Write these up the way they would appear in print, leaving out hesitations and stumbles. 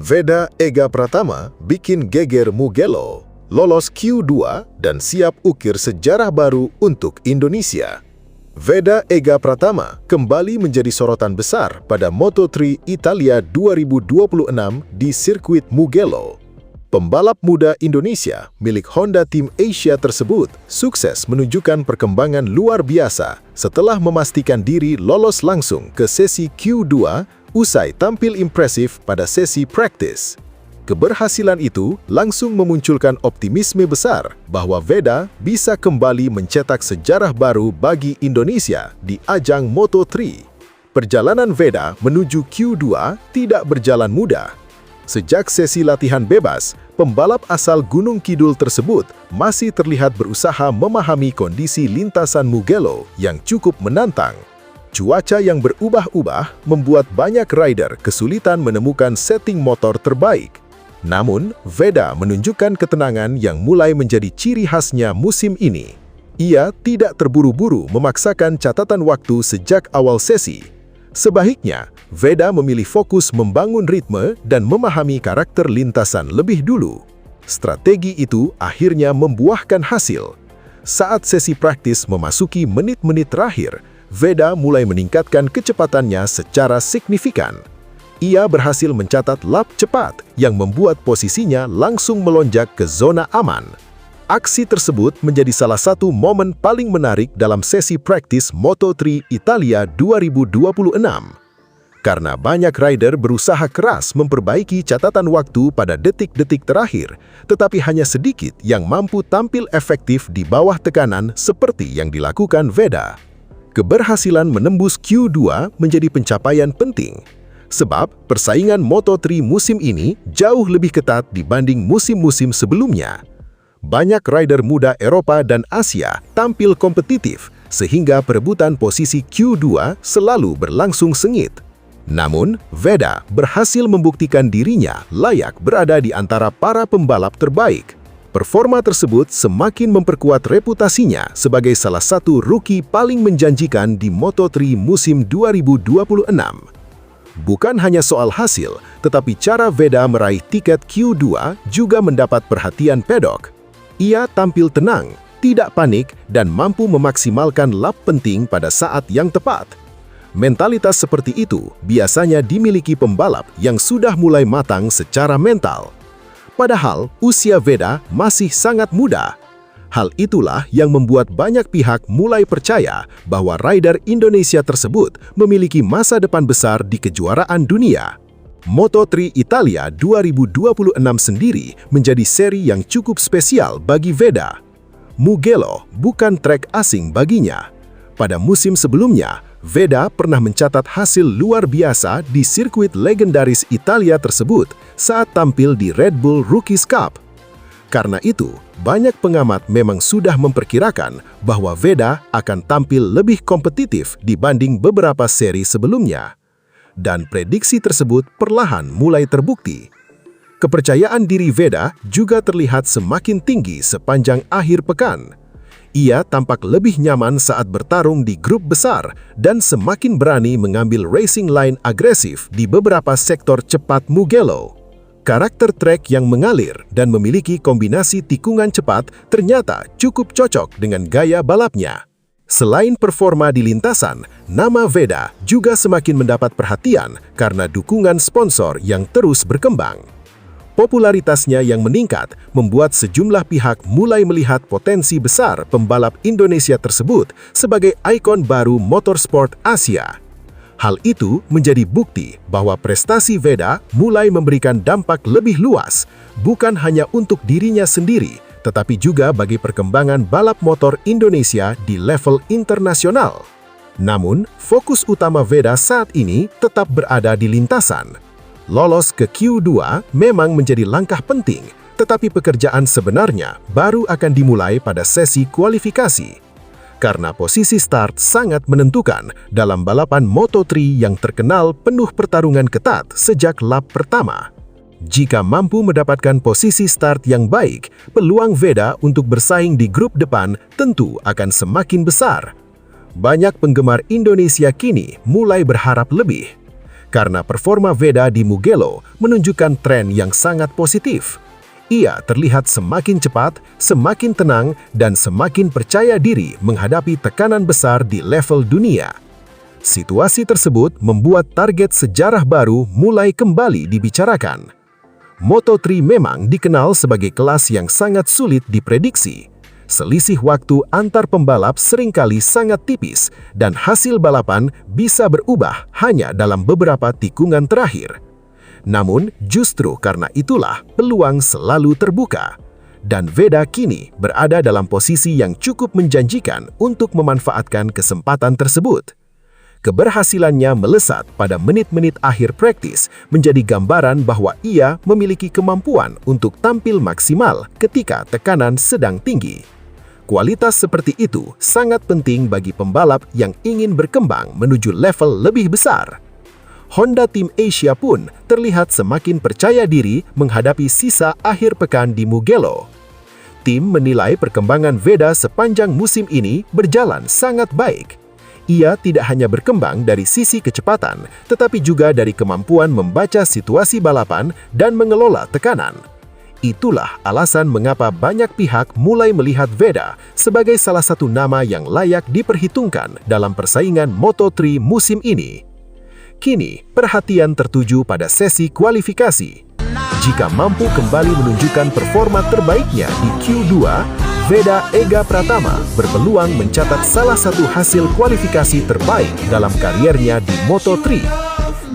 Veda Ega Pratama bikin geger Mugello, lolos Q2 dan siap ukir sejarah baru untuk Indonesia. Veda Ega Pratama kembali menjadi sorotan besar pada Moto3 Italia 2026 di sirkuit Mugello. Pembalap muda Indonesia milik Honda Team Asia tersebut sukses menunjukkan perkembangan luar biasa setelah memastikan diri lolos langsung ke sesi Q2 usai tampil impresif pada sesi praktis. Keberhasilan itu langsung memunculkan optimisme besar bahwa Veda bisa kembali mencetak sejarah baru bagi Indonesia di ajang Moto3. Perjalanan Veda menuju Q2 tidak berjalan mudah. Sejak sesi latihan bebas, pembalap asal Gunung Kidul tersebut masih terlihat berusaha memahami kondisi lintasan Mugello yang cukup menantang. Cuaca yang berubah-ubah membuat banyak rider kesulitan menemukan setting motor terbaik. Namun, Veda menunjukkan ketenangan yang mulai menjadi ciri khasnya musim ini. Ia tidak terburu-buru memaksakan catatan waktu sejak awal sesi. Sebaliknya, Veda memilih fokus membangun ritme dan memahami karakter lintasan lebih dulu. Strategi itu akhirnya membuahkan hasil. Saat sesi praktis memasuki menit-menit terakhir, Veda mulai meningkatkan kecepatannya secara signifikan. Ia berhasil mencatat lap cepat yang membuat posisinya langsung melonjak ke zona aman. Aksi tersebut menjadi salah satu momen paling menarik dalam sesi praktis Moto3 Italia 2026. Karena banyak rider berusaha keras memperbaiki catatan waktu pada detik-detik terakhir, tetapi hanya sedikit yang mampu tampil efektif di bawah tekanan seperti yang dilakukan Veda. Keberhasilan menembus Q2 menjadi pencapaian penting, sebab persaingan Moto3 musim ini jauh lebih ketat dibanding musim-musim sebelumnya. Banyak rider muda Eropa dan Asia tampil kompetitif, sehingga perebutan posisi Q2 selalu berlangsung sengit. Namun, Veda berhasil membuktikan dirinya layak berada di antara para pembalap terbaik. Performa tersebut semakin memperkuat reputasinya sebagai salah satu rookie paling menjanjikan di Moto3 musim 2026. Bukan hanya soal hasil, tetapi cara Veda meraih tiket Q2 juga mendapat perhatian pedok. Ia tampil tenang, tidak panik, dan mampu memaksimalkan lap penting pada saat yang tepat. Mentalitas seperti itu biasanya dimiliki pembalap yang sudah mulai matang secara mental. Padahal usia Veda masih sangat muda. Hal itulah yang membuat banyak pihak mulai percaya bahwa rider Indonesia tersebut memiliki masa depan besar di kejuaraan dunia. Moto3 Italia 2026 sendiri menjadi seri yang cukup spesial bagi Veda. Mugello bukan trek asing baginya. Pada musim sebelumnya, Veda pernah mencatat hasil luar biasa di sirkuit legendaris Italia tersebut saat tampil di Red Bull Rookies Cup. Karena itu, banyak pengamat memang sudah memperkirakan bahwa Veda akan tampil lebih kompetitif dibanding beberapa seri sebelumnya. Dan prediksi tersebut perlahan mulai terbukti. Kepercayaan diri Veda juga terlihat semakin tinggi sepanjang akhir pekan. Ia tampak lebih nyaman saat bertarung di grup besar dan semakin berani mengambil racing line agresif di beberapa sektor cepat Mugello. Karakter trek yang mengalir dan memiliki kombinasi tikungan cepat ternyata cukup cocok dengan gaya balapnya. Selain performa di lintasan, nama Veda juga semakin mendapat perhatian karena dukungan sponsor yang terus berkembang. Popularitasnya yang meningkat membuat sejumlah pihak mulai melihat potensi besar pembalap Indonesia tersebut sebagai ikon baru motorsport Asia. Hal itu menjadi bukti bahwa prestasi Veda mulai memberikan dampak lebih luas, bukan hanya untuk dirinya sendiri, tetapi juga bagi perkembangan balap motor Indonesia di level internasional. Namun, fokus utama Veda saat ini tetap berada di lintasan. Lolos ke Q2 memang menjadi langkah penting, tetapi pekerjaan sebenarnya baru akan dimulai pada sesi kualifikasi. Karena posisi start sangat menentukan dalam balapan Moto3 yang terkenal penuh pertarungan ketat sejak lap pertama. Jika mampu mendapatkan posisi start yang baik, peluang Veda untuk bersaing di grup depan tentu akan semakin besar. Banyak penggemar Indonesia kini mulai berharap lebih. karena performa Veda di Mugello menunjukkan tren yang sangat positif. Ia terlihat semakin cepat, semakin tenang, dan semakin percaya diri menghadapi tekanan besar di level dunia. Situasi tersebut membuat target sejarah baru mulai kembali dibicarakan. Moto3 memang dikenal sebagai kelas yang sangat sulit diprediksi. Selisih waktu antar pembalap seringkali sangat tipis dan hasil balapan bisa berubah hanya dalam beberapa tikungan terakhir. Namun, justru karena itulah peluang selalu terbuka. Dan Veda kini berada dalam posisi yang cukup menjanjikan untuk memanfaatkan kesempatan tersebut. Keberhasilannya melesat pada menit-menit akhir praktis menjadi gambaran bahwa ia memiliki kemampuan untuk tampil maksimal ketika tekanan sedang tinggi. Kualitas seperti itu sangat penting bagi pembalap yang ingin berkembang menuju level lebih besar. Honda Tim Asia pun terlihat semakin percaya diri menghadapi sisa akhir pekan di Mugello. Tim menilai perkembangan Veda sepanjang musim ini berjalan sangat baik. Ia tidak hanya berkembang dari sisi kecepatan, tetapi juga dari kemampuan membaca situasi balapan dan mengelola tekanan. Itulah alasan mengapa banyak pihak mulai melihat Veda sebagai salah satu nama yang layak diperhitungkan dalam persaingan Moto3 musim ini. Kini, perhatian tertuju pada sesi kualifikasi. Jika mampu kembali menunjukkan performa terbaiknya di Q2, Veda Ega Pratama berpeluang mencatat salah satu hasil kualifikasi terbaik dalam kariernya di Moto3.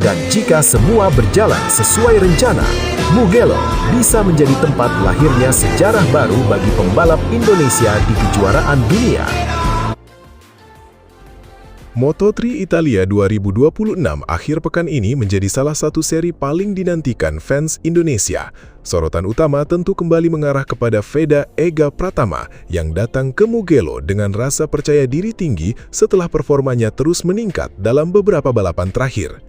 Dan jika semua berjalan sesuai rencana, Mugello bisa menjadi tempat lahirnya sejarah baru bagi pembalap Indonesia di kejuaraan dunia. Moto3 Italia 2026 akhir pekan ini menjadi salah satu seri paling dinantikan fans Indonesia. Sorotan utama tentu kembali mengarah kepada Veda Ega Pratama yang datang ke Mugello dengan rasa percaya diri tinggi setelah performanya terus meningkat dalam beberapa balapan terakhir.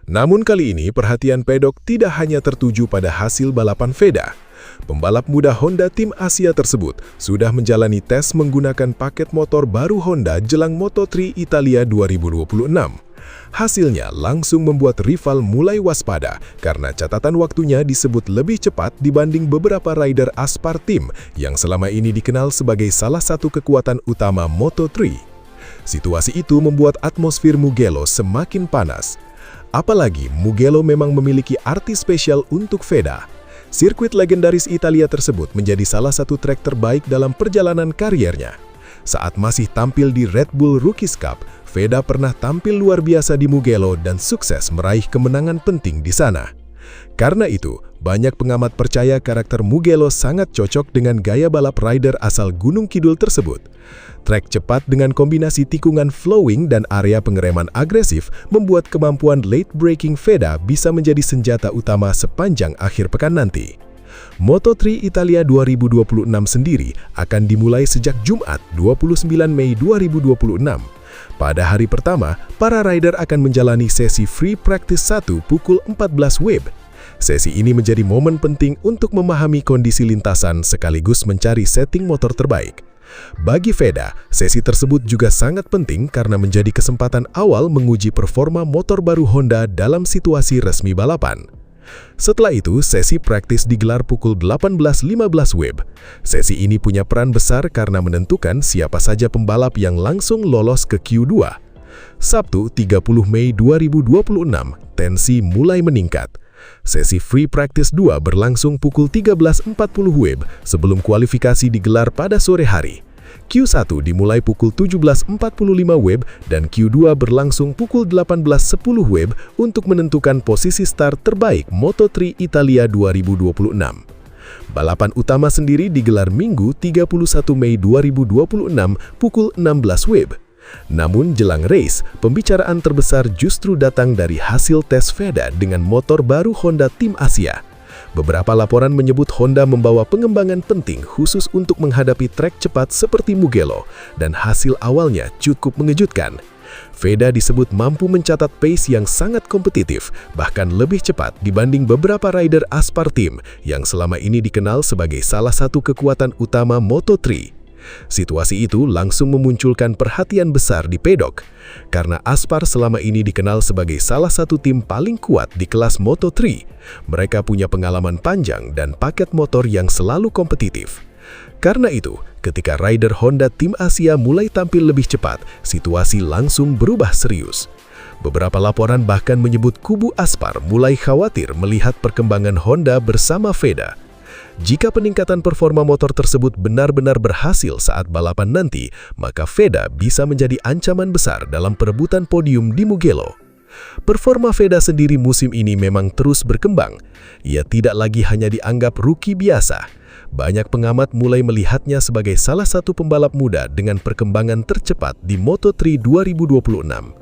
Namun kali ini perhatian pedok tidak hanya tertuju pada hasil balapan Veda. Pembalap muda Honda Tim Asia tersebut sudah menjalani tes menggunakan paket motor baru Honda jelang Moto3 Italia 2026. Hasilnya langsung membuat rival mulai waspada karena catatan waktunya disebut lebih cepat dibanding beberapa rider Aspar Team yang selama ini dikenal sebagai salah satu kekuatan utama Moto3. Situasi itu membuat atmosfer Mugello semakin panas. Apalagi Mugello memang memiliki arti spesial untuk Veda. Sirkuit legendaris Italia tersebut menjadi salah satu trek terbaik dalam perjalanan kariernya. Saat masih tampil di Red Bull Rookies Cup, Veda pernah tampil luar biasa di Mugello dan sukses meraih kemenangan penting di sana. Karena itu, banyak pengamat percaya karakter Mugello sangat cocok dengan gaya balap rider asal Gunung Kidul tersebut. Trek cepat dengan kombinasi tikungan flowing dan area pengereman agresif membuat kemampuan late braking Veda bisa menjadi senjata utama sepanjang akhir pekan nanti. Moto3 Italia 2026 sendiri akan dimulai sejak Jumat 29 Mei 2026. Pada hari pertama, para rider akan menjalani sesi free practice 1 pukul 14 WIB. Sesi ini menjadi momen penting untuk memahami kondisi lintasan sekaligus mencari setting motor terbaik. Bagi Veda, sesi tersebut juga sangat penting karena menjadi kesempatan awal menguji performa motor baru Honda dalam situasi resmi balapan. Setelah itu, sesi praktis digelar pukul 18.15 WIB. Sesi ini punya peran besar karena menentukan siapa saja pembalap yang langsung lolos ke Q2. Sabtu 30 Mei 2026, tensi mulai meningkat. Sesi free practice 2 berlangsung pukul 13.40 WIB sebelum kualifikasi digelar pada sore hari. Q1 dimulai pukul 17.45 WIB dan Q2 berlangsung pukul 18.10 WIB untuk menentukan posisi start terbaik Moto3 Italia 2026. Balapan utama sendiri digelar Minggu 31 Mei 2026 pukul 16 WIB. Namun jelang race, pembicaraan terbesar justru datang dari hasil tes Veda dengan motor baru Honda Tim Asia. Beberapa laporan menyebut Honda membawa pengembangan penting khusus untuk menghadapi trek cepat seperti Mugello, dan hasil awalnya cukup mengejutkan. Veda disebut mampu mencatat pace yang sangat kompetitif, bahkan lebih cepat dibanding beberapa rider Aspar Team yang selama ini dikenal sebagai salah satu kekuatan utama Moto3. Situasi itu langsung memunculkan perhatian besar di pedok, karena Aspar selama ini dikenal sebagai salah satu tim paling kuat di kelas Moto3. Mereka punya pengalaman panjang dan paket motor yang selalu kompetitif. Karena itu, ketika rider Honda tim Asia mulai tampil lebih cepat, situasi langsung berubah serius. Beberapa laporan bahkan menyebut kubu Aspar mulai khawatir melihat perkembangan Honda bersama VEDA. Jika peningkatan performa motor tersebut benar-benar berhasil saat balapan nanti, maka VEDA bisa menjadi ancaman besar dalam perebutan podium di Mugello. Performa VEDA sendiri musim ini memang terus berkembang. Ia tidak lagi hanya dianggap rookie biasa. Banyak pengamat mulai melihatnya sebagai salah satu pembalap muda dengan perkembangan tercepat di Moto3 2026.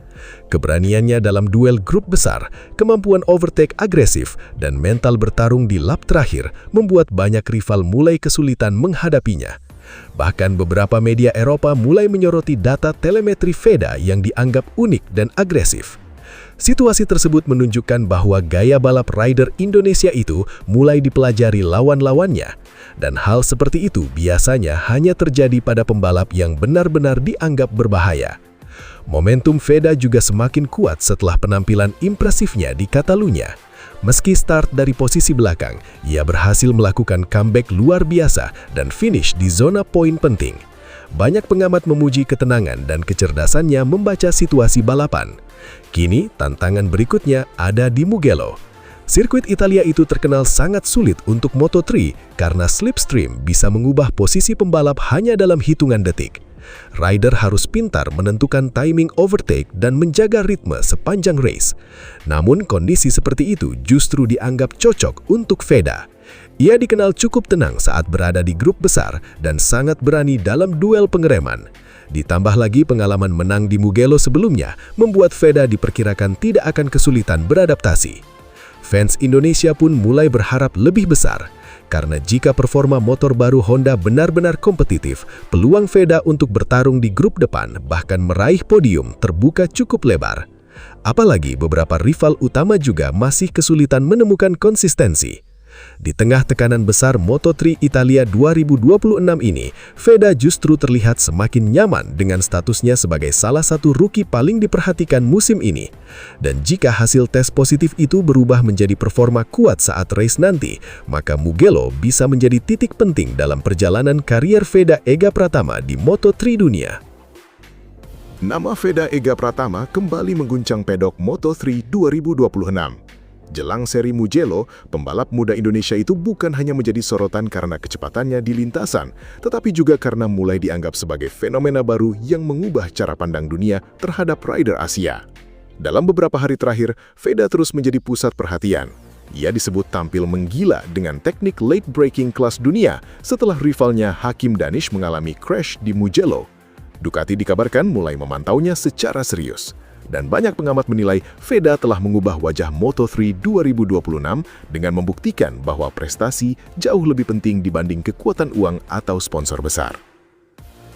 Keberaniannya dalam duel grup besar, kemampuan overtake agresif, dan mental bertarung di lap terakhir membuat banyak rival mulai kesulitan menghadapinya. Bahkan beberapa media Eropa mulai menyoroti data telemetri VEDA yang dianggap unik dan agresif. Situasi tersebut menunjukkan bahwa gaya balap rider Indonesia itu mulai dipelajari lawan-lawannya. Dan hal seperti itu biasanya hanya terjadi pada pembalap yang benar-benar dianggap berbahaya. Momentum VEDA juga semakin kuat setelah penampilan impresifnya di Catalunya. Meski start dari posisi belakang, ia berhasil melakukan comeback luar biasa dan finish di zona poin penting. Banyak pengamat memuji ketenangan dan kecerdasannya membaca situasi balapan. Kini, tantangan berikutnya ada di Mugello. Sirkuit Italia itu terkenal sangat sulit untuk Moto3 karena slipstream bisa mengubah posisi pembalap hanya dalam hitungan detik. Rider harus pintar menentukan timing overtake dan menjaga ritme sepanjang race. Namun kondisi seperti itu justru dianggap cocok untuk VEDA. Ia dikenal cukup tenang saat berada di grup besar dan sangat berani dalam duel pengereman. Ditambah lagi pengalaman menang di Mugello sebelumnya membuat VEDA diperkirakan tidak akan kesulitan beradaptasi. Fans Indonesia pun mulai berharap lebih besar. Karena jika performa motor baru Honda benar-benar kompetitif, peluang VEDA untuk bertarung di grup depan bahkan meraih podium terbuka cukup lebar. Apalagi beberapa rival utama juga masih kesulitan menemukan konsistensi. Di tengah tekanan besar Moto3 Italia 2026 ini, VEDA justru terlihat semakin nyaman dengan statusnya sebagai salah satu rookie paling diperhatikan musim ini. Dan jika hasil tes positif itu berubah menjadi performa kuat saat race nanti, maka Mugello bisa menjadi titik penting dalam perjalanan karier VEDA Ega Pratama di Moto3 dunia. Nama VEDA Ega Pratama kembali mengguncang pedok Moto3 2026. Jelang seri Mugello, pembalap muda Indonesia itu bukan hanya menjadi sorotan karena kecepatannya di lintasan, tetapi juga karena mulai dianggap sebagai fenomena baru yang mengubah cara pandang dunia terhadap rider Asia. Dalam beberapa hari terakhir, VEDA terus menjadi pusat perhatian. Ia disebut tampil menggila dengan teknik late braking kelas dunia setelah rivalnya Hakim Danish mengalami crash di Mugello. Ducati dikabarkan mulai memantaunya secara serius. Dan banyak pengamat menilai VEDA telah mengubah wajah Moto3 2026 dengan membuktikan bahwa prestasi jauh lebih penting dibanding kekuatan uang atau sponsor besar.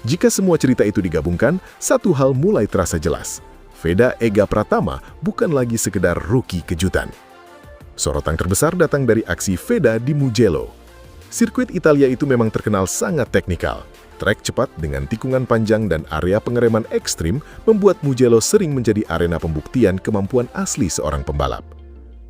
Jika semua cerita itu digabungkan, satu hal mulai terasa jelas. VEDA Ega Pratama bukan lagi sekedar rookie kejutan. Sorotan terbesar datang dari aksi VEDA di Mugello. Sirkuit Italia itu memang terkenal sangat teknikal. Trek cepat dengan tikungan panjang dan area pengereman ekstrim membuat Mugello sering menjadi arena pembuktian kemampuan asli seorang pembalap.